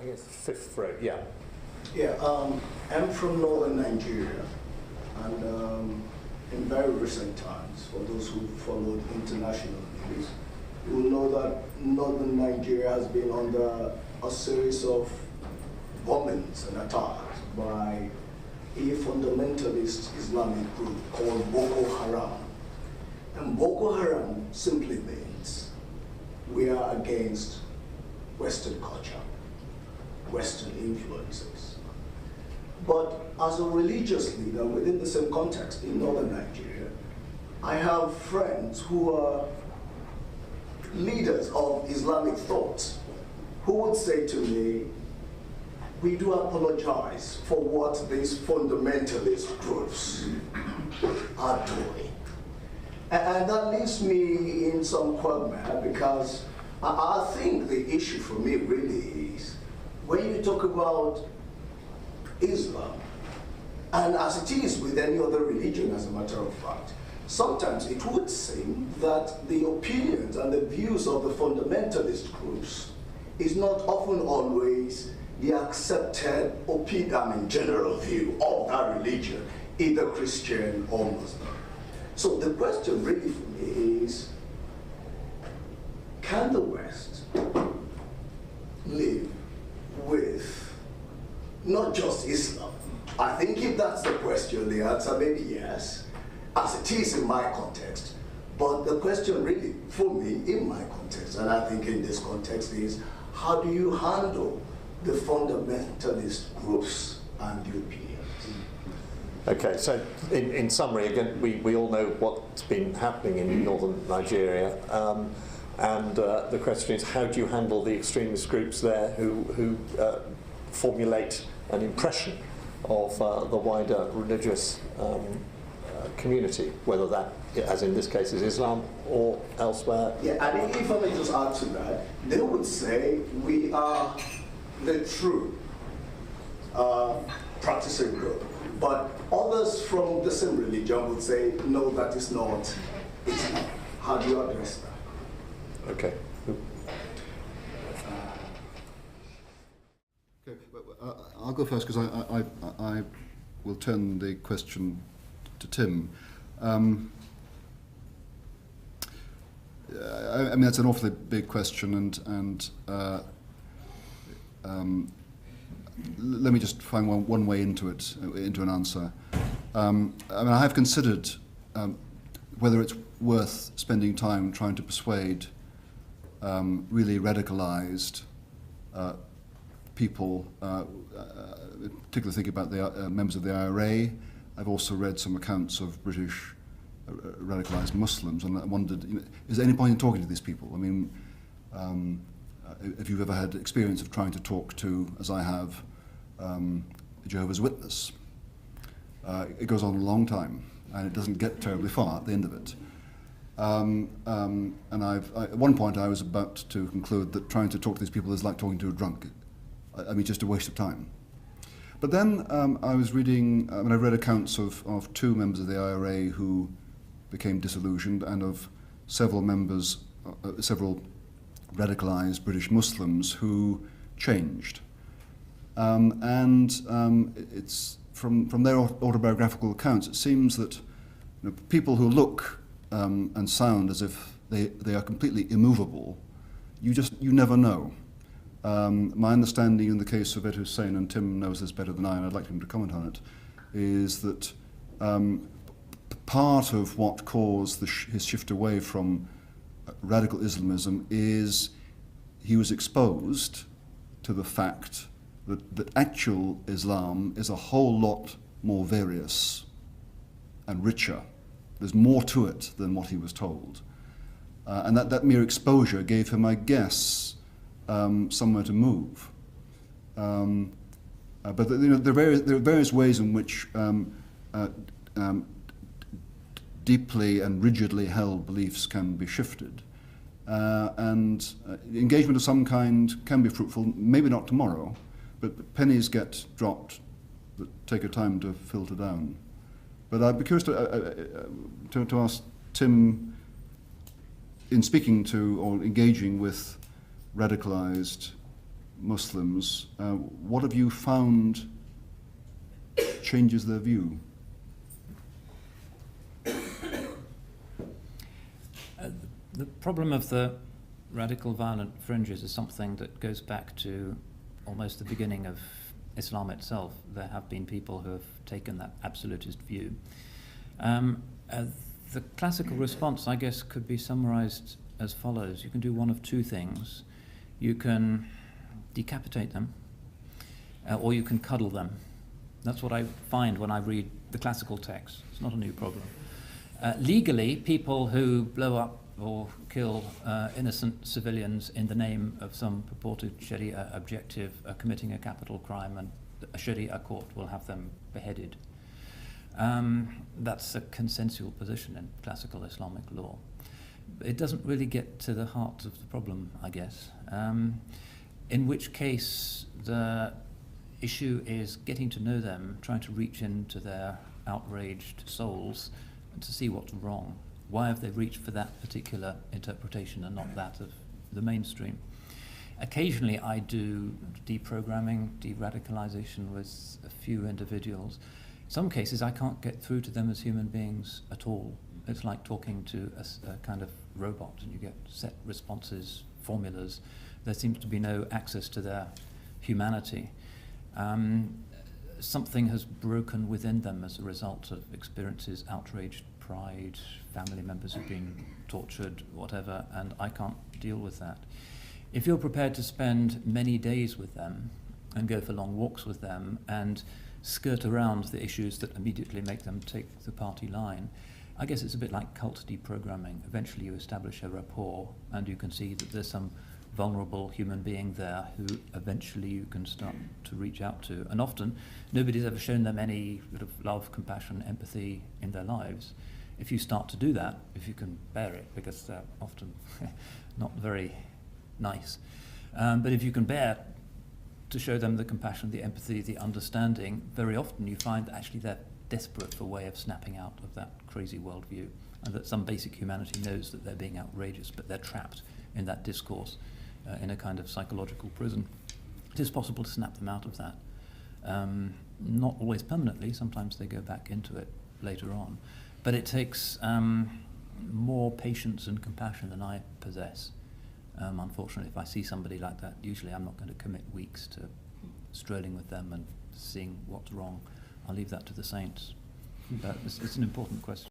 I guess, fifth row, yeah. Yeah, I'm from northern Nigeria, and in very recent times, for those who followed international news, you will know that northern Nigeria has been under a series of bombings and attacks by a fundamentalist Islamic group called Boko Haram. And Boko Haram simply means we are against Western culture, Western influences. But as a religious leader within the same context in northern Nigeria, I have friends who are leaders of Islamic thought who would say to me, we do apologize for what these fundamentalist groups are doing. And that leaves me in some quagmire, because I think the issue for me really is when you talk about Islam, and as it is with any other religion, as a matter of fact, sometimes it would seem that the opinions and the views of the fundamentalist groups is not often always the accepted opinion, general view of that religion, either Christian or Muslim. So the question really for me is, can the West live with not just Islam? I think if that's the question, the answer may be yes, as it is in my context. But the question really for me in my context, and I think in this context, is how do you handle the fundamentalist groups and the opinions? Okay, so in summary, again, we all know what's been happening in northern Nigeria, and the question is, how do you handle the extremist groups there who formulate an impression of the wider religious community, whether that, as in this case, is Islam or elsewhere? Yeah, and if I may just add to that, they would say we are the true practicing group. But others from the same religion would say, no, that is not Islam. How do you address that? Okay. Okay, I'll go first because I will turn the question to Tim. I mean, that's an awfully big question, and let me just find one way into it, into an answer. I mean, I have considered whether it's worth spending time trying to persuade really radicalized people, particularly thinking about the members of the IRA. I've also read some accounts of British radicalized Muslims, and I wondered, is there any point in talking to these people? I mean, if you've ever had experience of trying to talk to, as I have, a Jehovah's Witness, it goes on a long time, and it doesn't get terribly far at the end of it. And at one point I was about to conclude that trying to talk to these people is like talking to a drunk. I mean, just a waste of time. But then I was reading, I read accounts of two members of the IRA who became disillusioned, and of several members, several radicalized British Muslims who changed. It's from their autobiographical accounts, it seems that people who look and sound as if they are completely immovable, you never know. My understanding in the case of Ed Hussein, and Tim knows this better than I, and I'd like him to comment on it, is that part of what caused his shift away from radical Islamism is he was exposed to the fact that actual Islam is a whole lot more various and richer. There's more to it than what he was told. And that mere exposure gave him, I guess, somewhere to move. But there are various ways in which deeply and rigidly held beliefs can be shifted. And engagement of some kind can be fruitful, maybe not tomorrow, but pennies get dropped that take a time to filter down. But I'd be curious to ask Tim, in speaking to or engaging with radicalized Muslims, what have you found changes their view? The problem of the radical violent fringes is something that goes back to almost the beginning of Islam itself. There have been people who have taken that absolutist view. The classical response, I guess, could be summarized as follows. You can do one of two things. You can decapitate them, or you can cuddle them. That's what I find when I read the classical text. It's not a new problem. Legally, people who blow up or kill innocent civilians in the name of some purported Sharia objective are committing a capital crime, and a Sharia court will have them beheaded. That's a consensual position in classical Islamic law. It doesn't really get to the heart of the problem, I guess, in which case the issue is getting to know them, trying to reach into their outraged souls and to see what's wrong. Why have they reached for that particular interpretation and not that of the mainstream? Occasionally I do deprogramming, de-radicalization with a few individuals. In some cases I can't get through to them as human beings at all. It's like talking to a kind of robot, and you get set responses, formulas. There seems to be no access to their humanity. Something has broken within them as a result of experiences, outraged pride, family members who've been tortured, whatever, and I can't deal with that. If you're prepared to spend many days with them and go for long walks with them and skirt around the issues that immediately make them take the party line, I guess it's a bit like cult deprogramming. Eventually you establish a rapport and you can see that there's some vulnerable human being there who eventually you can start to reach out to. And often nobody's ever shown them any sort of love, compassion, empathy in their lives. If you start to do that, if you can bear it, because they're often not very nice, but if you can bear to show them the compassion, the empathy, the understanding, very often you find that actually they're desperate for a way of snapping out of that crazy worldview, and that some basic humanity knows that they're being outrageous, but they're trapped in that discourse in a kind of psychological prison. It is possible to snap them out of that. Not always permanently, sometimes they go back into it later on. But it takes more patience and compassion than I possess. Unfortunately, if I see somebody like that, usually I'm not going to commit weeks to strolling with them and seeing what's wrong. I'll leave that to the saints. But it's an important question.